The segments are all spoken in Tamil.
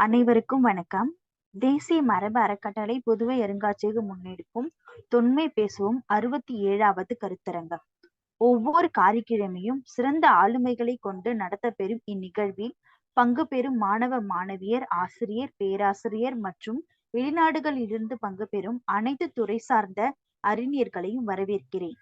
அனைவருக்கும் வணக்கம். தேசிய மரபு அறக்கட்டளை புதுவை அருங்காட்சியகம் முன்னெடுக்கும் தொன்மை பேசுவோம் 67வது கருத்தரங்கம். ஒவ்வொரு காரிக்கிழமையும் சிறந்த ஆளுமைகளை கொண்டு நடத்தப்பெறும் இந்நிகழ்வில் பங்கு பெறும் மாணவ மாணவியர், ஆசிரியர், பேராசிரியர் மற்றும் வெளிநாடுகளிலிருந்து பங்கு பெறும் அனைத்து துறை சார்ந்த அறிஞர்களையும் வரவேற்கிறேன்.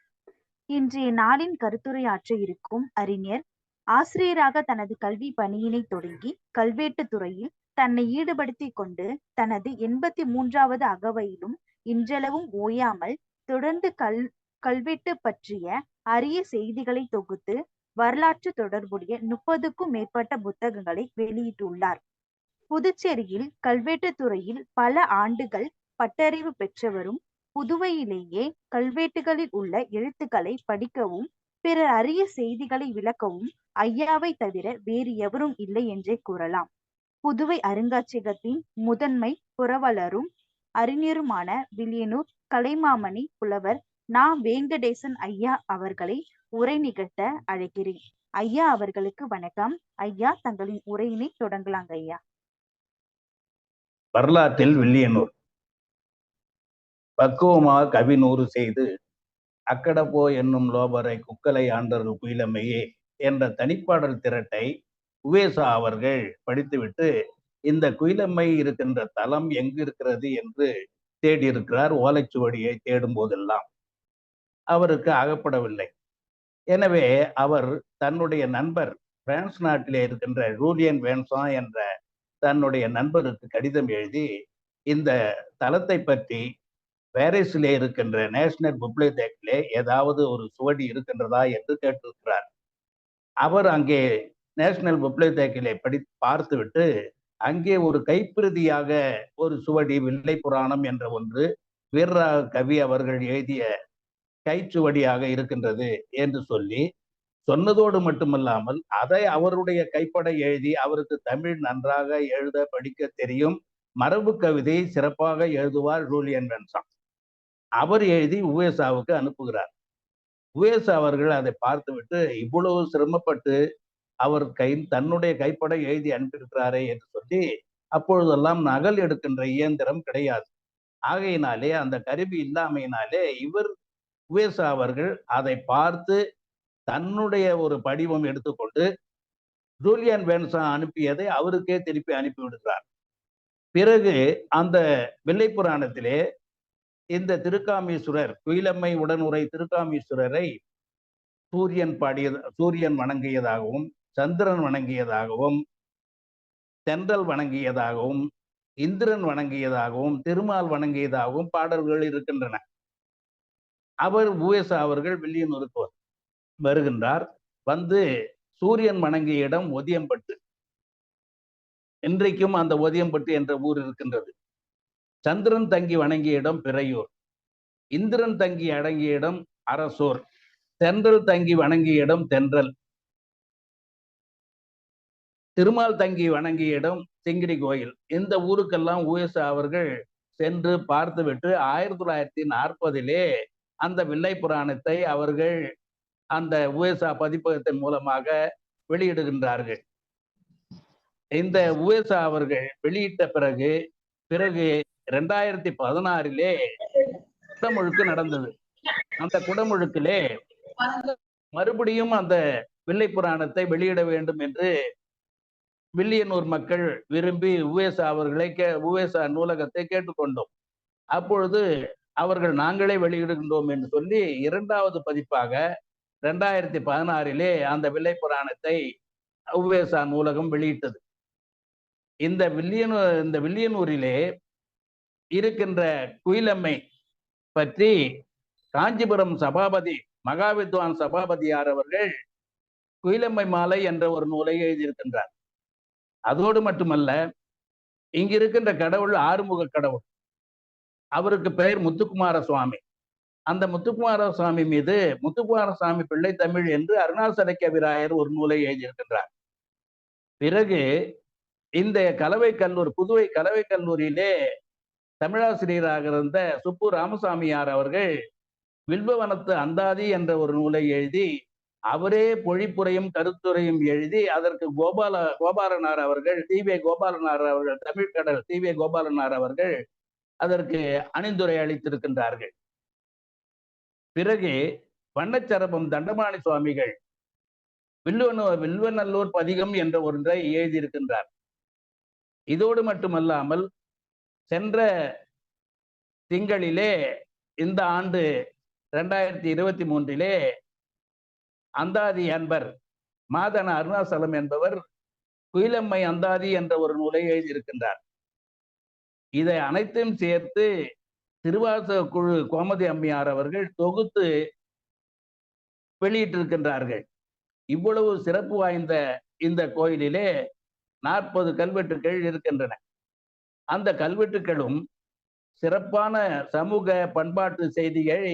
இன்றைய நாளின் கருத்துரையாற்ற இருக்கும் அறிஞர் ஆசிரியராக தனது கல்வி பணியினை தொடங்கி கல்வெட்டு துறையில் தன்னை ஈடுபடுத்திக் கொண்டு தனது 83வது அகவையிலும் இன்றளவும் ஓயாமல் தொடர்ந்து கல்வெட்டு பற்றிய அரிய செய்திகளை தொகுத்து வரலாற்று தொடர்புடைய 30க்கும் மேற்பட்ட புத்தகங்களை வெளியிட்டுள்ளார். புதுச்சேரியில் கல்வெட்டு துறையில் பல ஆண்டுகள் பட்டறிவு பெற்றவரும், புதுவையிலேயே கல்வெட்டுகளில் உள்ள எழுத்துக்களை படிக்கவும் பிறர் அரிய செய்திகளை விளக்கவும் ஐயாவை தவிர வேறு எவரும் இல்லை என்றே கூறலாம். புதுவை அருங்காட்சியகத்தின் முதன்மை புரவலரும் அறிஞருமான வில்லியனூர் கலைமாமணி புலவர் நா. வேங்கடேசன் ஐயா அவர்களை உரை நிகழ்த்த அழைக்கிறேன். ஐயா அவர்களுக்கு வணக்கம். ஐயா, தங்களின் உரையினை தொடங்கலாங்க ஐயா. வரலாற்றில் வில்லியனூர் பக்குவமாக கவிநூறு செய்து அக்கடப்போ என்னும் லோபரை குக்கலை ஆண்டர்கள் குயிலம்மையே என்ற தனிப்பாடல் திரட்டை உவேசா அவர்கள் படித்துவிட்டு இந்த குயிலம்மை இருக்கின்ற தலம் எங்கு இருக்கிறது என்று தேடியிருக்கிறார். ஓலைச்சுவடியை தேடும் போதெல்லாம் அவருக்கு அகப்படவில்லை. எனவே அவர் தன்னுடைய நண்பர் பிரான்ஸ் நாட்டிலே இருக்கின்ற ஜூலியன் வேன்சான் என்ற தன்னுடைய நண்பருக்கு கடிதம் எழுதி இந்த தலத்தை பற்றி பாரிஸிலே இருக்கின்ற நேஷனல் பிப்ளியோதெக்கிலே ஏதாவது ஒரு சுவடி இருக்கின்றதா என்று கேட்டிருக்கிறார். அவர் அங்கே நேஷனல் பிப்ளியோதெக்கிலே பார்த்துவிட்டு அங்கே ஒரு கைப்பிரதியாக ஒரு சுவடி வில்லை புராணம் என்ற ஒன்று வீரராக கவி அவர்கள் எழுதிய கைச்சுவடியாக இருக்கின்றது என்று சொல்லி சொன்னதோடு மட்டுமல்லாமல் அதை அவருடைய கைப்பட எழுதி, அவருக்கு தமிழ் நன்றாக எழுத படிக்க தெரியும், மரபு கவிதை சிறப்பாக எழுதுவார் ஜூலியன் வேன்சான், அவர் எழுதி உவேசாவுக்கு அனுப்புகிறார். உவேசா அவர்கள் அதை பார்த்துவிட்டு இவ்வளவு சிரமப்பட்டு அவர் தன்னுடைய கைப்பட எழுதி அனுப்பியிருக்கிறாரே என்று சொல்லி, அப்பொழுதெல்லாம் நகல் எடுக்கின்ற இயந்திரம் கிடையாது. ஆகையினாலே அந்த கருவி இல்லாமையினாலே உவேசா அவர்கள் அதை பார்த்து தன்னுடைய ஒரு படிவம் எடுத்துக்கொண்டு ஜூலியன் வேன்சான் அனுப்பியதை அவருக்கே திருப்பி அனுப்பிவிடுகிறார். பிறகு அந்த வில்லை புராணத்திலே இந்த திருக்காமீஸ்வரர், குயிலம்மை உடனுரை திருக்காமீஸ்வரரை சூரியன் வணங்கியதாகவும், சந்திரன் வணங்கியதாகவும், தென்றல் வணங்கியதாகவும், இந்திரன் வணங்கியதாகவும், திருமால் வணங்கியதாகவும் பாடல்கள் இருக்கின்றன. அவர் உவேசா அவர்கள் வில்லியனூருக்கு வருகின்றார். வந்து சூரியன் வணங்கிய இடம் ஒதியம்பட்டு, இன்றைக்கும் அந்த ஒதியம்பட்டு என்ற ஊர் இருக்கின்றது. சந்திரன் தங்கி வணங்கிய இடம் பிறையூர், இந்திரன் தங்கி அடங்கிய இடம் அரசூர், தென்றல் தங்கி வணங்கிய இடம் தென்றல், திருமால் தங்கி வணங்கிய இடம் சிங்கிரி கோயில். இந்த ஊருக்கெல்லாம் உவேசா அவர்கள் சென்று பார்த்துவிட்டு 1940 அந்த வில்லை புராணத்தை அவர்கள் அந்த உவேசா பதிப்பகத்தின் மூலமாக வெளியிடுகின்றார்கள். இந்த உவேசா அவர்கள் வெளியிட்ட பிறகு 2016 குடமுழுக்கு நடந்தது. அந்த குடமுழுக்கிலே மறுபடியும் அந்த வில்லை புராணத்தை வெளியிட வேண்டும் என்று வில்லியனூர் மக்கள் விரும்பி உவேசா நூலகத்தை கேட்டுக்கொண்டோம். அப்பொழுது அவர்கள் நாங்களே வெளியிடுகின்றோம் என்று சொல்லி 2வது பதிப்பாக 2016 அந்த வில்லை புராணத்தை உவேசா நூலகம் வெளியிட்டது. இந்த வில்லியனூரிலே இருக்கின்ற குயிலம்மை பற்றி காஞ்சிபுரம் சபாபதி மகாவித்வான் சபாபதியார் அவர்கள் குயிலம்மை மாலை என்ற ஒரு நூலை எழுதியிருக்கின்றார். அதோடு மட்டுமல்ல, இங்கு இருக்கின்ற கடவுள் ஆறுமுக கடவுள், அவருக்கு பெயர் முத்துக்குமார சுவாமி. அந்த முத்துக்குமார சுவாமி மீது முத்துக்குமார சுவாமி பிள்ளை தமிழ் என்று அருணாசல கவிராயர் ஒரு நூலை எழுதியிருக்கின்றார். பிறகு இந்த புதுவை கலவை கல்லூரியிலே தமிழாசிரியராக இருந்த சுப்பு ராமசாமியார் அவர்கள் வில்வவனத்து அந்தாதி என்ற ஒரு நூலை எழுதி அவரே பொழிப்புரையும் கருத்துரையும் எழுதி அதற்கு கோபாலனார் அவர்கள் தமிழ்கடல் டி.வே. கோபாலனார் அவர்கள் அதற்கு அணிந்துரை அளித்திருக்கின்றார்கள். பிறகு வண்ணச்சரபம் தண்டபாணி சுவாமிகள் வில்வநல்லூர் பதிகம் என்ற ஒன்றை எழுதியிருக்கின்றார். இதோடு மட்டுமல்லாமல் சென்ற திங்களிலே இந்த ஆண்டு 2023 அந்தாதி அன்பர் மாதன அருணாசலம் என்பவர் குயிலம்மை அந்தாதி என்ற ஒரு நூலை எழுதியிருக்கின்றார். இதை அனைத்தையும் சேர்த்து திருவாசக குழு கோமதி அம்மையார் அவர்கள் தொகுத்து வெளியிட்டிருக்கின்றார்கள். இவ்வளவு சிறப்பு வாய்ந்த இந்த கோயிலிலே 40 கல்வெட்டுகள் இருக்கின்றன. அந்த கல்வெட்டுகளும் சிறப்பான சமூக பண்பாட்டு செய்திகளை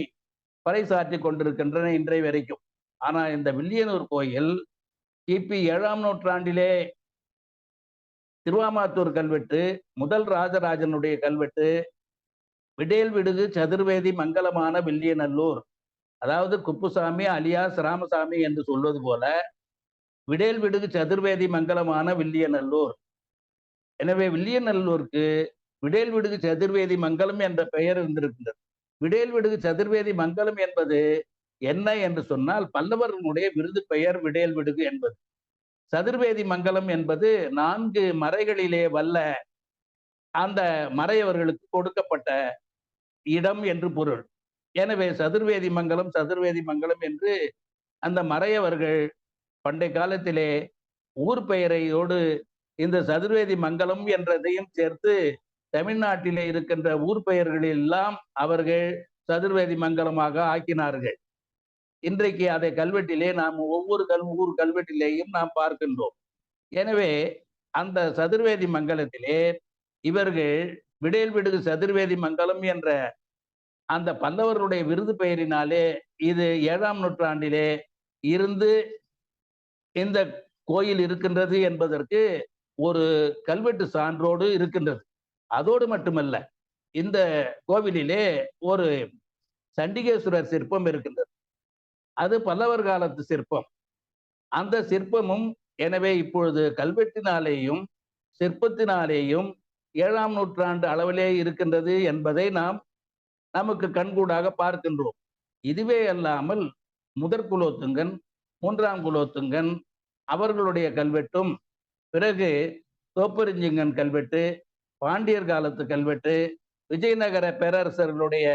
பறைசாற்றி கொண்டிருக்கின்றன இன்றைய வரைக்கும். ஆனால் இந்த வில்லியனூர் கோயில் கிபி 7ஆம் நூற்றாண்டிலே திருவாமாத்தூர் கல்வெட்டு, முதல் ராஜராஜனுடைய கல்வெட்டு, விடேல் விடுகு சதுர்வேதி மங்கலமான வில்லியநல்லூர், அதாவது குப்புசாமி அலியாஸ் ராமசாமி என்று சொல்வது போல விடேல் விடுகு சதுர்வேதி மங்கலமான வில்லியநல்லூர். எனவே வில்லியநல்லூருக்கு விடேல் விடுகு சதுர்வேதி மங்கலம் என்ற பெயர் இருந்திருக்கின்றது. விடேல் விடுகு சதுர்வேதி மங்கலம் என்பது என்ன என்று சொன்னால் பல்லவர்களுடைய விருது பெயர் விடேல் விடுகு என்பது. சதுர்வேதி மங்கலம் என்பது 4 மறைகளிலே வல்ல அந்த மறையவர்களுக்கு கொடுக்கப்பட்ட இடம் என்று பொருள். எனவே சதுர்வேதி மங்கலம் என்று அந்த மறையவர்கள் பண்டை காலத்திலே ஊர் பெயரையோடு இந்த சதுர்வேதி மங்கலம் என்றதையும் சேர்த்து தமிழ்நாட்டிலே இருக்கின்ற ஊர் பெயர்களெல்லாம் அவர்கள் சதுர்வேதி மங்கலமாக ஆக்கினார்கள். இன்றைக்கு அதை கல்வெட்டிலே நாம் ஒவ்வொரு ஊர் கல்வெட்டிலேயும் நாம் பார்க்கின்றோம். எனவே அந்த சதுர்வேதி மங்கலத்திலே இவர்கள் விடேல் விடுகு சதுர்வேதி மங்கலம் என்ற அந்த பல்லவர்களுடைய விருது பெயரினாலே இது 7ஆம் நூற்றாண்டிலே இருந்து இந்த கோயில் இருக்கின்றது என்பதற்கு ஒரு கல்வெட்டு சான்றோடு இருக்கின்றது. அதோடு மட்டுமல்ல, இந்த கோவிலிலே ஒரு சண்டிகேஸ்வரர் சிற்பம் இருக்கின்றது. அது பல்லவர் காலத்து சிற்பம். அந்த சிற்பமும் எனவே இப்பொழுது கல்வெட்டினாலேயும் சிற்பத்தினாலேயும் 7ஆம் நூற்றாண்டு அளவிலே இருக்கின்றது என்பதை நமக்கு கண்கூடாக பார்க்கின்றோம். இதுவே அல்லாமல் முதற் குலோத்துங்கன், 3ஆம் குலோத்துங்கன் அவர்களுடைய கல்வெட்டும், பிறகு தோப்பரிஞ்சிங்கன் கல்வெட்டு, பாண்டியர் காலத்து கல்வெட்டு, விஜயநகர பேரரசர்களுடைய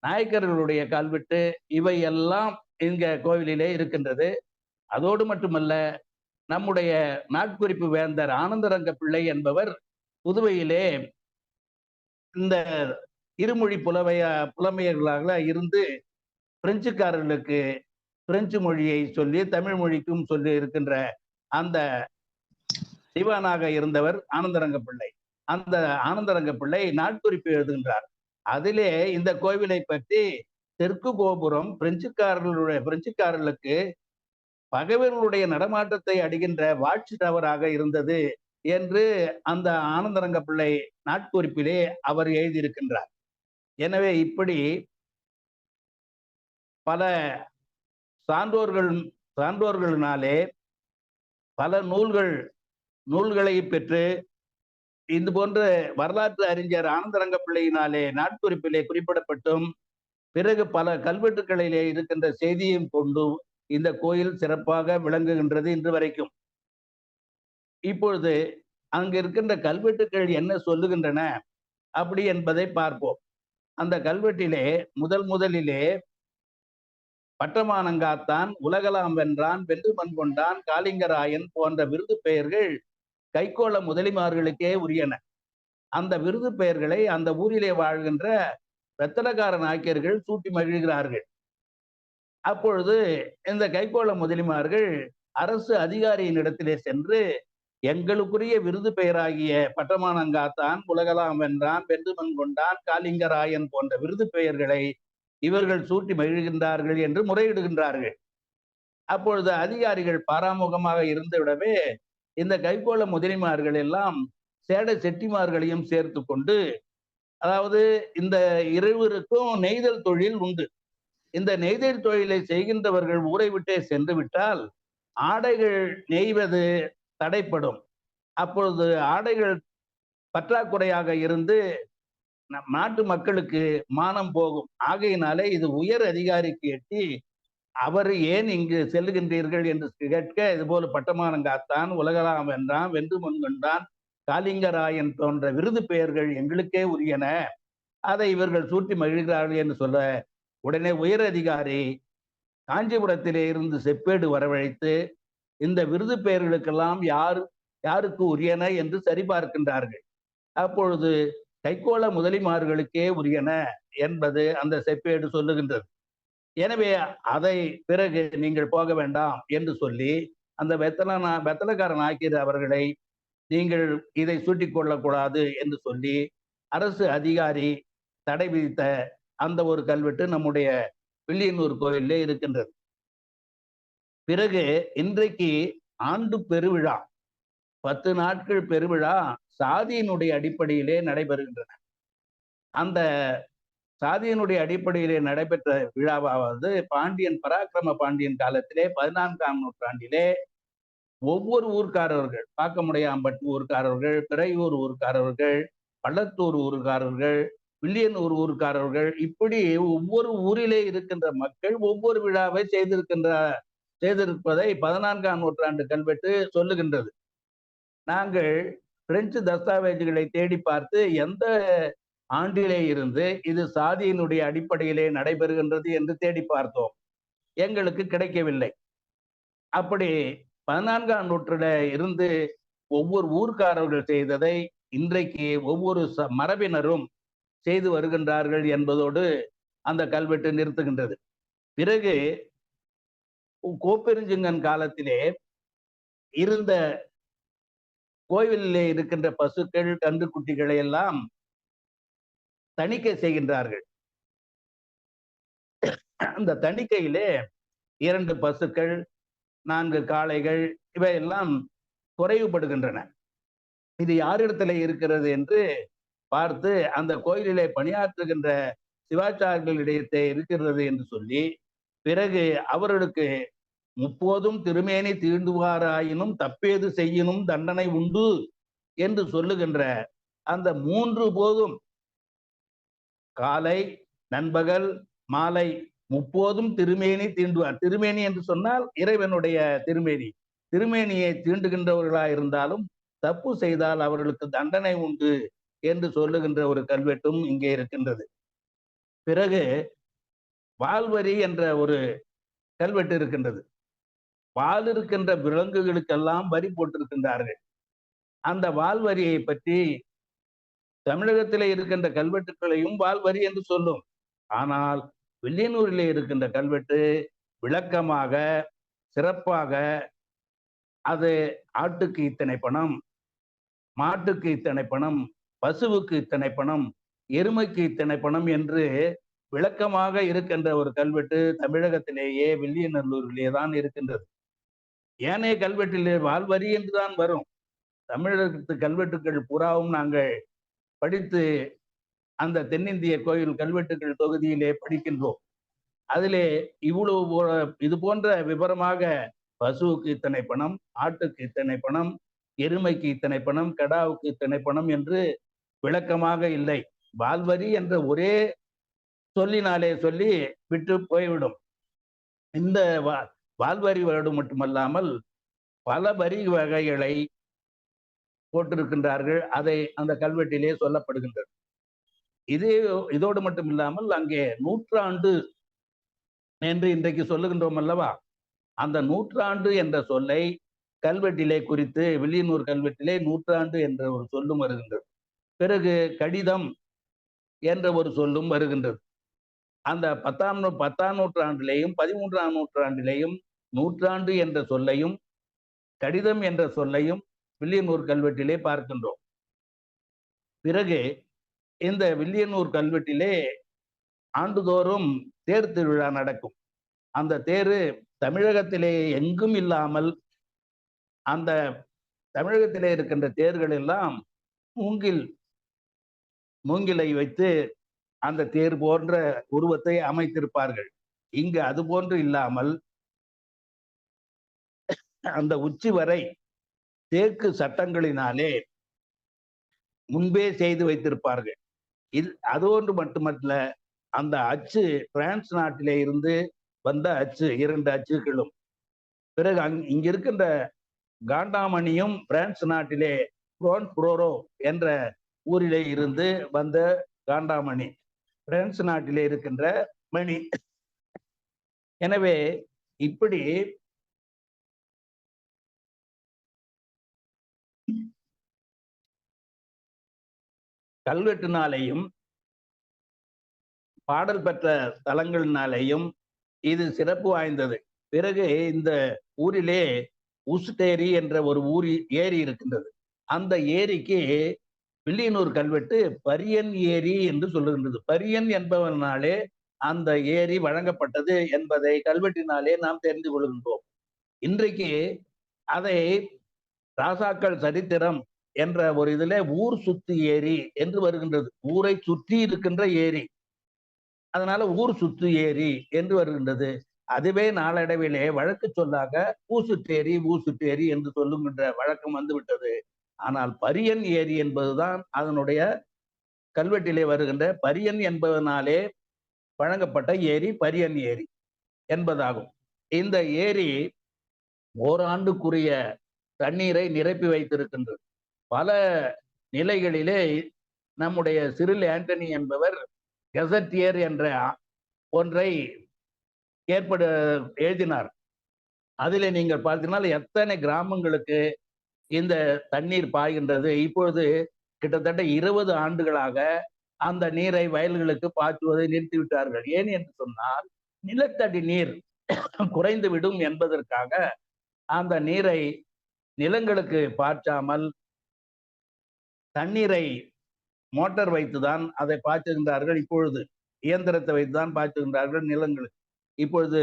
நாயக்கர்களுடைய கல்வெட்டு, இவை எல்லாம் இங்க கோவிலிலே இருக்கின்றது. அதோடு மட்டுமல்ல, நம்முடைய நாட்குறிப்பு வேந்தர் ஆனந்தரங்க பிள்ளை என்பவர் புதுவையிலே இந்த இருமொழி புலமையர்களாக இருந்து பிரெஞ்சுக்காரர்களுக்கு பிரெஞ்சு மொழியை சொல்லி தமிழ் மொழிக்கும் சொல்லி இருக்கின்ற அந்த திவானாக இருந்தவர் ஆனந்தரங்க பிள்ளை. அந்த ஆனந்தரங்க பிள்ளை நாட்குறிப்பு எழுதுகின்றார். அதிலே இந்த கோவிலை பற்றி தெற்கு கோபுரம் பிரெஞ்சுக்காரர்களுக்கு பகைவர்களுடைய நடமாட்டத்தை அடைகின்ற வாட்ச் டவராக இருந்தது என்று அந்த ஆனந்தரங்க பிள்ளை நாட்குறிப்பிலே அவர் எழுதியிருக்கின்றார். எனவே இப்படி பல சான்றோர்களினாலே பல நூல்களை பெற்று இது போன்ற வரலாற்று அறிஞர் ஆனந்தரங்க பிள்ளையினாலே நாட்குறிப்பிலே குறிப்பிடப்பட்டும் பிறகு பல கல்வெட்டுகளிலே இருக்கின்ற செய்தியும் கொண்டு இந்த கோயில் சிறப்பாக விளங்குகின்றது இன்று வரைக்கும். இப்பொழுது அங்கு இருக்கின்ற கல்வெட்டுகள் என்ன சொல்லுகின்றன அப்படி என்பதை பார்ப்போம். அந்த கல்வெட்டிலே முதலிலே பட்டமானங்காத்தான், உலகலாம் வென்றான், வென்று மண் கொண்டான், காளிங்கராயன் போன்ற விருது பெயர்கள் கைக்கோள முதலிமார்களுக்கே உரியன. அந்த விருது பெயர்களை அந்த ஊரிலே வாழ்கின்ற வெத்தலக்கார நாயக்கர்கள் சூட்டி மகிழ்கிறார்கள். அப்பொழுது இந்த கைக்கோள முதலிமார்கள் அரசு அதிகாரியின் இடத்திலே சென்று எங்களுக்குரிய விருது பெயராகிய பட்டமானங்காத்தான், உலகலாம் வென்றான், வென்று மண் கொண்டான், காளிங்கராயன் போன்ற விருது பெயர்களை இவர்கள் சூட்டி மகிழ்கின்றார்கள் என்று முறையிடுகின்றார்கள். அப்பொழுது அதிகாரிகள் பாராமுகமாக இருந்துவிடவே இந்த கைக்கோள முதலிமார்கள் எல்லாம் சேட செட்டிமார்களையும் சேர்த்து கொண்டு, அதாவது இந்த இருவருக்கும் நெய்தல் தொழில் உண்டு. இந்த நெய்தல் தொழிலை செய்கின்றவர்கள் ஊரை விட்டே சென்று விட்டால் ஆடைகள் நெய்வது தடைப்படும். அப்பொழுது ஆடைகள் பற்றாக்குறையாக இருந்து நாட்டு மக்களுக்கு மானம் போகும். ஆகையினாலே இது உயர் அதிகாரிக்கு எட்டி அவர் ஏன் இங்கு செல்லுகின்றீர்கள் என்று கேட்க, இதுபோல பட்டமானம் காத்தான், உலகலாம் வென்றான், வென்று முன்கொண்டான், காலிங்கராயன் போன்ற விருது பெயர்கள் எங்களுக்கே உரியன, அதை இவர்கள் சூட்டி மகிழ்கிறார்கள் என்று சொல்ல, உடனே உயர் அதிகாரி காஞ்சிபுரத்திலே இருந்து செப்பேடு வரவழைத்து இந்த விருது பெயர்களுக்கெல்லாம் யாருக்கு உரியன என்று சரிபார்க்கின்றார்கள். அப்பொழுது கைக்கோள முதலிமார்களுக்கே உரியன என்பது அந்த செப்பேடு சொல்லுகின்றது. எனவே அதை பிறகு நீங்கள் போக வேண்டாம் என்று சொல்லி அந்த வெத்தலக்காரன் ஆக்கிற அவர்களை நீங்கள் இதை சூட்டிக் கொள்ளக்கூடாது என்று சொல்லி அரசு அதிகாரி தடை விதித்த அந்த ஒரு கல்வெட்டு நம்முடைய வில்லியனூர் கோயிலே இருக்கின்றது. பிறகு இன்றைக்கு ஆண்டு பெருவிழா 10 நாட்கள் பெருவிழா சாதியினுடைய அடிப்படையிலே நடைபெறுகின்றன. அந்த சாதியினுடைய அடிப்படையிலே நடைபெற்ற விழாவாவது பாண்டியன் பராக்கிரம பாண்டியன் காலத்திலே 14ஆம் நூற்றாண்டிலே ஒவ்வொரு ஊர்க்காரர்கள், பாக்கமுடையாம்பட்டு ஊர்க்காரர்கள், பிறையூர் ஊர்க்காரர்கள், பள்ளத்தூர் ஊர்க்காரர்கள், வில்லியனூர் ஊர்க்காரர்கள், இப்படி ஒவ்வொரு ஊரிலே இருக்கின்ற மக்கள் ஒவ்வொரு விழாவை செய்திருப்பதை 14ஆம் நூற்றாண்டு கல்வெட்டு சொல்லுகின்றது. நாங்கள் பிரெஞ்சு தஸ்தாவேஜுகளை தேடி பார்த்து எந்த ஆண்டிலே இருந்து இது சாதியினுடைய அடிப்படையிலே நடைபெறுகின்றது என்று தேடி பார்த்தோம். எங்களுக்கு கிடைக்கவில்லை. அப்படி 14ஆம் நூற்றில இருந்து ஒவ்வொரு ஊர்க்காரர்கள் செய்ததை இன்றைக்கு ஒவ்வொரு மரபினரும் செய்து வருகின்றார்கள் என்பதோடு அந்த கல்வெட்டு நிறுத்துகின்றது. பிறகு கோப்பெருஞ்சிங்கன் காலத்திலே இருந்த கோவிலிலே இருக்கின்ற பசுக்கள், கன்றுக்குட்டிகளை எல்லாம் தணிக்கை செய்கின்றார்கள். அந்த தணிக்கையிலே 2 பசுக்கள், 4 காளைகள் இவையெல்லாம் குறைவுபடுகின்றன. இது யாரிடத்திலே இருக்கிறது என்று பார்த்து அந்த கோயிலிலே பணியாற்றுகின்ற சிவாச்சாரியர்களிடையே இருக்கிறது என்று சொல்லி, பிறகு அவர்களுக்கு முப்போதும் திருமேனி தீண்டுவாராயினும் தப்பேது செய்யினும் தண்டனை உண்டு என்று சொல்லுகின்ற அந்த 3 போதும் காலை, நண்பகல், மாலை முப்போதும் திருமேனி தீண்டுவார். திருமேனி என்று சொன்னால் இறைவனுடைய திருமேனி. திருமேனியை தீண்டுகின்றவர்களாக இருந்தாலும் தப்பு செய்தால் அவர்களுக்கு தண்டனை உண்டு என்று சொல்லுகின்ற ஒரு கல்வெட்டும் இங்கே இருக்கின்றது. பிறகு வால்வரி என்ற ஒரு கல்வெட்டு இருக்கின்றது. வால் இருக்கின்ற விலங்குகளுக்கெல்லாம் வரி போட்டிருக்கின்றார்கள். அந்த வால்வரியை பற்றி தமிழகத்திலே இருக்கின்ற கல்வெட்டுகளையும் வால்வரி என்று சொல்லும். ஆனால் வில்லியனூரிலே இருக்கின்ற கல்வெட்டு விளக்கமாக, சிறப்பாக அது ஆட்டுக்கு இத்தனை பணம், மாட்டுக்கு இத்தனை பணம், பசுவுக்கு இத்தனை பணம், எருமைக்கு இத்தனை பணம் என்று விளக்கமாக இருக்கின்ற ஒரு கல்வெட்டு தமிழகத்திலேயே வில்லியநல்லூரிலே தான் இருக்கின்றது. ஏனைய கல்வெட்டிலே வால்வரி என்றுதான் வரும். தமிழகத்து கல்வெட்டுக்கள் பூராவும் நாங்கள் படித்து அந்த தென்னிந்திய கோயில் கல்வெட்டுக்கள் தொகுதியிலே படிக்கின்றோம். அதிலே இவ்வளவு இது போன்ற விவரமாக பசுவுக்கு இத்தனை பணம், ஆட்டுக்கு இத்தனை பணம், எருமைக்கு இத்தனை பணம், கடாவுக்கு இத்தனை பணம் என்று விளக்கமாக இல்லை. வால்வரி என்ற ஒரே சொல்லினாலே சொல்லி விட்டு போய்விடும். இந்த வால்வரி வேர்டு மட்டுமல்லாமல் பல வரி வகைகளை போட்டிருக்கின்றார்கள். அதை அந்த கல்வெட்டிலே சொல்லப்படுகின்றது. இதோடு மட்டும் இல்லாமல் அங்கே நூற்றாண்டு என்று இன்றைக்கு சொல்லுகின்றோம் அல்லவா, அந்த நூற்றாண்டு என்ற சொல்லை கல்வெட்டிலே குறித்து வில்லியனூர் கல்வெட்டிலே நூற்றாண்டு என்ற ஒரு சொல்லும் வருகின்றது. பிறகு கடிதம் என்ற ஒரு சொல்லும் வருகின்றது. அந்த 10ஆம் நூற்றாண்டிலேயும் 13ஆம் நூற்றாண்டிலேயும் நூற்றாண்டு என்ற சொல்லையும் கடிதம் என்ற சொல்லையும் வில்லியனூர் கல்வெட்டிலே பார்க்கின்றோம். பிறகு இந்த வில்லியனூர் கல்வெட்டிலே ஆண்டுதோறும் தேர் திருவிழா நடக்கும். அந்த தேரு தமிழகத்திலே எங்கும் இல்லாமல் அந்த தமிழகத்திலே இருக்கின்ற தேர்கள் எல்லாம் மூங்கிலை வைத்து அந்த தேர் போன்ற உருவத்தை அமைத்திருப்பார்கள். இங்கு அது போன்று இல்லாமல் அந்த உச்சி வரை தேக்கு சட்டங்களினாலே முன்பே செய்து வைத்திருப்பார்கள். இது அது ஒன்று மட்டுமல்ல, அந்த அச்சு பிரான்ஸ் நாட்டிலே இருந்து வந்த அச்சு 2 அச்சுகளும், பிறகு இங்க இருக்கின்ற காண்டாமணியும் பிரான்ஸ் நாட்டிலே புரோரோ என்ற ஊரிலே இருந்து வந்த காண்டாமணி, பிரான்ஸ் நாட்டிலே இருக்கின்ற மணி. எனவே இப்படி கல்வெட்டினாலேயும் பாடல் பெற்ற தலங்களினாலேயும் இது சிறப்பு வாய்ந்தது. பிறகு இந்த ஊரிலே ஊசுட்டேரி என்ற ஒரு ஏரி இருக்கின்றது. அந்த ஏரிக்கு வில்லியனூர் கல்வெட்டு பரியன் ஏரி என்று சொல்லுகின்றது. பரியன் என்பவனாலே அந்த ஏரி வழங்கப்பட்டது என்பதை கல்வெட்டினாலே நாம் தெரிந்து கொள்கின்றோம். இன்றைக்கு அதை ராசாக்கள் சரித்திரம் என்ற ஒரு இதுல ஊர் சுத்தி ஏரி என்று வருகின்றது. ஊரை சுற்றி இருக்கின்ற ஏரி, அதனால ஊர் சுத்து ஏரி என்று வருகின்றது. அதுவே நாளடைவிலே வழக்கு சொல்லாக ஊசுட்டேரி என்று சொல்லுகின்ற வழக்கம் வந்துவிட்டது. ஆனால் பரியன் ஏரி என்பதுதான் அதனுடைய கல்வெட்டிலே வருகின்ற பரியன் என்பதனாலே வழங்கப்பட்ட ஏரி பரியன் ஏரி என்பதாகும். இந்த ஏரி ஓராண்டுக்குரிய தண்ணீரை நிரப்பி வைத்திருக்கின்றது. பல நிலைகளிலே நம்முடைய சிறில் ஆண்டனி என்பவர் கெசட்டியர் என்ற ஒன்றை எழுதினார். அதிலே நீங்கள் பார்த்தீங்கன்னா எத்தனை கிராமங்களுக்கு இந்த தண்ணீர் பாய்கின்றது. இப்பொழுது கிட்டத்தட்ட 20 ஆண்டுகளாக அந்த நீரை வயல்களுக்கு பாய்ச்சுவதை நிறுத்திவிட்டார்கள். ஏன் என்று சொன்னால் நிலத்தடி நீர் குறைந்து விடும் என்பதற்காக அந்த நீரை நிலங்களுக்கு பாய்ச்சாமல் தண்ணீரை மோட்டார் வைத்துதான் அதை பாய்ச்சுகின்றார்கள். இப்பொழுது இயந்திரத்தை வைத்துதான் பாய்ச்சுகின்றார்கள் நிலங்களுக்கு. இப்பொழுது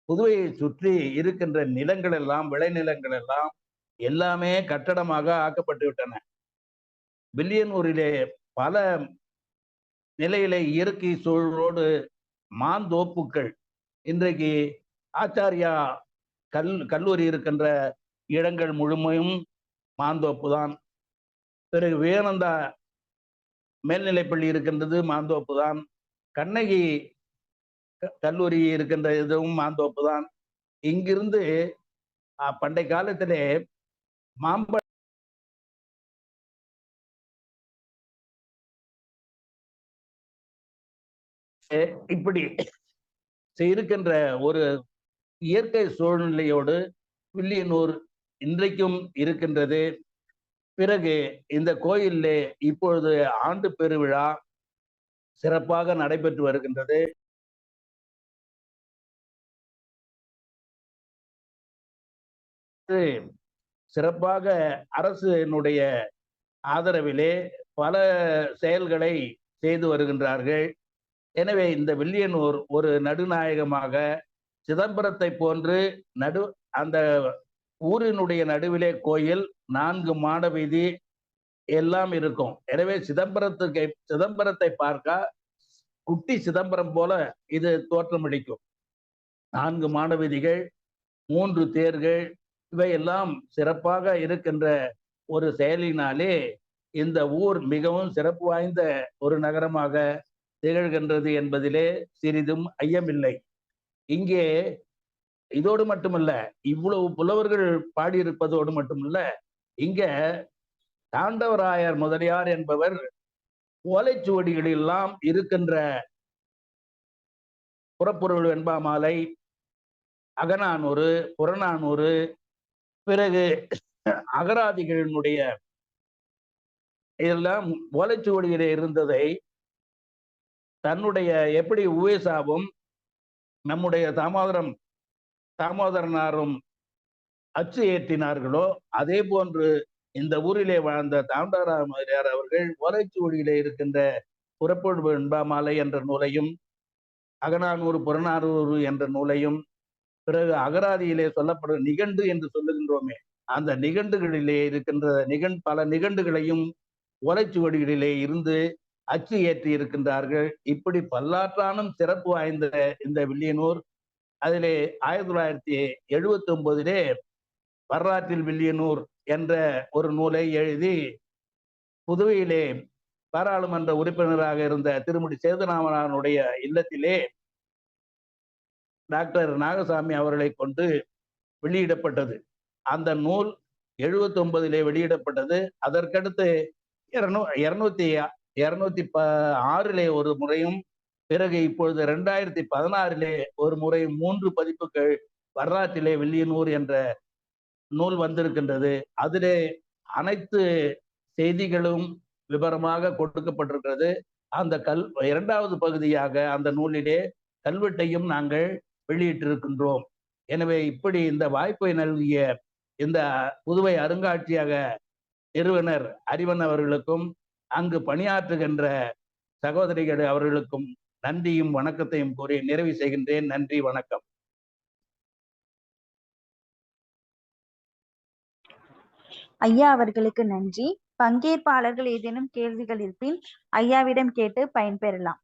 புதுவையை சுற்றி இருக்கின்ற நிலங்கள் எல்லாம், விளைநிலங்கள் எல்லாம் எல்லாமே கட்டடமாக ஆக்கப்பட்டு விட்டன. வில்லியனூரிலே பல நிலையிலே இயற்கை சூழலோடு மாந்தோப்புகள், இன்றைக்கு ஆச்சாரியா கல்லூரி இருக்கின்ற இடங்கள் முழுமையும் மாந்தோப்பு தான். பிறகு விவேகானந்தா மேல்நிலைப்பள்ளி இருக்கின்றது மாந்தோப்பு தான். கண்ணகி கல்லூரி இருக்கின்ற இதுவும் மாந்தோப்பு தான். இங்கிருந்து பண்டை காலத்திலே இப்படி இருக்கின்ற ஒரு இயற்கை சூழ்நிலையோடு வில்லியனூர் இன்றைக்கும் இருக்கின்றது. பிறகு இந்த கோயிலே இப்பொழுது ஆண்டு பெருவிழா சிறப்பாக நடைபெற்று வருகின்றது. சிறப்பாக அரசினுடைய ஆதரவிலே பல செயல்களை செய்து வருகின்றார்கள். எனவே இந்த வில்லியனூர் ஒரு நடுநாயகமாக சிதம்பரத்தை போன்று அந்த ஊரினுடைய நடுவிலே கோயில், 4 மாட வீதி எல்லாம் இருக்கும். எனவே சிதம்பரத்தை பார்க்க குட்டி சிதம்பரம் போல இது தோற்றமளிக்கும். 4 மாட வீதிகள், 3 தேர்கள், இவையெல்லாம் சிறப்பாக இருக்கின்ற ஒரு செயலினாலே இந்த ஊர் மிகவும் சிறப்பு வாய்ந்த ஒரு நகரமாக திகழ்கின்றது என்பதிலே சிறிதும் ஐயமில்லை. இங்கே இதோடு மட்டுமல்ல, இவ்வளவு புலவர்கள் பாடியிருப்பதோடு மட்டுமல்ல, இங்க தாண்டவராயர் முதலியார் என்பவர் ஓலைச்சுவடிகளெல்லாம் இருக்கின்ற புறப்பொருள் வெண்பாமாலை, அகநானூறு, புறநானூறு, பிறகு அகராதிகளினுடைய இதெல்லாம் ஓலைச்சுவடியிலே இருந்ததை தன்னுடைய எப்படி உவேசாவும் நம்முடைய தாமோதரனாரும் அச்சு ஏற்றினார்களோ அதே போன்று இந்த ஊரிலே வாழ்ந்த தாண்டவராயர் அவர்கள் ஓலைச்சுவடியிலே இருக்கின்ற புறப்பொருள் வெண்பாமாலை என்ற நூலையும், அகநானூறு, புறநானூறு என்ற நூலையும், பிறகு அகராதியிலே சொல்லப்படும் நிகண்டு என்று சொல்லுகின்றோமே, அந்த நிகண்டுகளிலே இருக்கின்ற பல நிகண்டுகளையும் ஓலைச்சுவடிகளிலே இருந்து அச்சு ஏற்றி இருக்கின்றார்கள். இப்படி பல்லாற்றானும் சிறப்பு வாய்ந்த இந்த வில்லியனூர், அதிலே 1979 வரலாற்றில் வில்லியனூர் என்ற ஒரு நூலை எழுதி புதுவையிலே பாராளுமன்ற உறுப்பினராக இருந்த திருமதி சேதுராமனுடைய இல்லத்திலே டாக்டர் நாகசாமி அவர்களை கொண்டு வெளியிடப்பட்டது. அந்த நூல் 79 வெளியிடப்பட்டது. அதற்கடுத்து 206 ஒரு முறையும், பிறகு இப்பொழுது 2016 ஒரு முறை 3 பதிப்புகள் வரலாற்றிலே வில்லியனூர் என்ற நூல் வந்திருக்கின்றது. அதிலே அனைத்து செய்திகளும் விவரமாக கொடுக்கப்பட்டிருக்கிறது. அந்த 2வது பகுதியாக அந்த நூலிலே கல்வெட்டையும் நாங்கள் வெளியிட்டிருக்கின்றோம். எனவே இப்படி இந்த வாய்ப்பை நல்கிய இந்த புதுவை அருங்காட்சியக நிறுவனர் அறிவன் அவர்களுக்கும், அங்கு பணியாற்றுகின்ற சகோதரிகள் அவர்களுக்கும் நன்றியும் வணக்கத்தையும் கூறி நிறைவு செய்கின்றேன். நன்றி, வணக்கம். ஐயா அவர்களுக்கு நன்றி. பங்கேற்பாளர்கள் ஏதேனும் கேள்விகள் இருப்பின் ஐயாவிடம் கேட்டு பயன்பெறலாம்.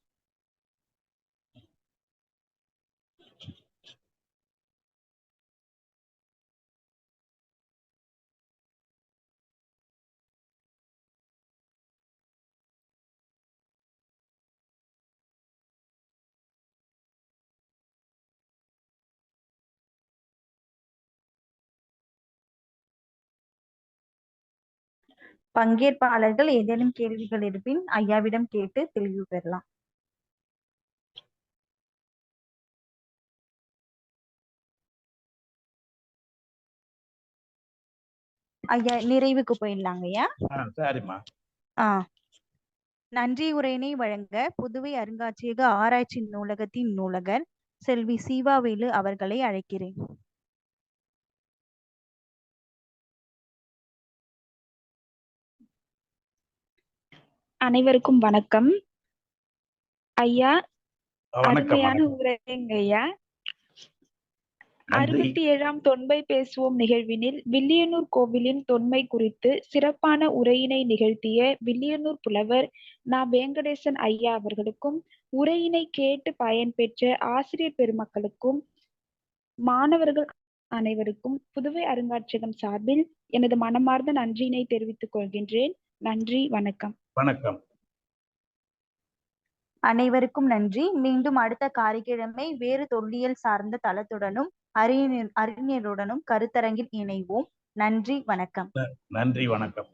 பங்கேற்பாளர்கள் ஏதேனும் கேள்விகள் இருப்பின் ஐயாவிடம் கேட்டு தெளிவு பெறலாம். ஐயா நிறைவுக்கு போயிடலாங்க ஐயா. சரிம்மா. நன்றி உரையினை வழங்க புதுவை அருங்காட்சியக ஆராய்ச்சி நூலகத்தின் நூலகர் செல்வி சீவாவேலு அவர்களை அழைக்கிறேன். அனைவருக்கும் வணக்கம். ஐயா, அருமையான உரைங்க ஐயா. 67ஆம் தொன்மை பேசுவோம் நிகழ்வினில் வில்லியனூர் கோவிலின் தொன்மை குறித்து சிறப்பான உரையினை நிகழ்த்திய வில்லியனூர் புலவர் நா. வெங்கடேசன் ஐயா அவர்களுக்கும், உரையினை கேட்டு பயன்பெற்ற ஆசிரியர் பெருமக்களுக்கும், மாணவர்கள் அனைவருக்கும் புதுவை அருங்காட்சியகம் சார்பில் எனது மனமார்ந்த நன்றியினை தெரிவித்துக் கொள்கின்றேன். நன்றி, வணக்கம். வணக்கம். அனைவருக்கும் நன்றி. மீண்டும் அடுத்த காரிக்கிழமை வேறு தொல்லியல் சார்ந்த தளத்துடனும் அறிஞருடனும் கருத்தரங்கில் இணைவோம். நன்றி, வணக்கம். நன்றி, வணக்கம்.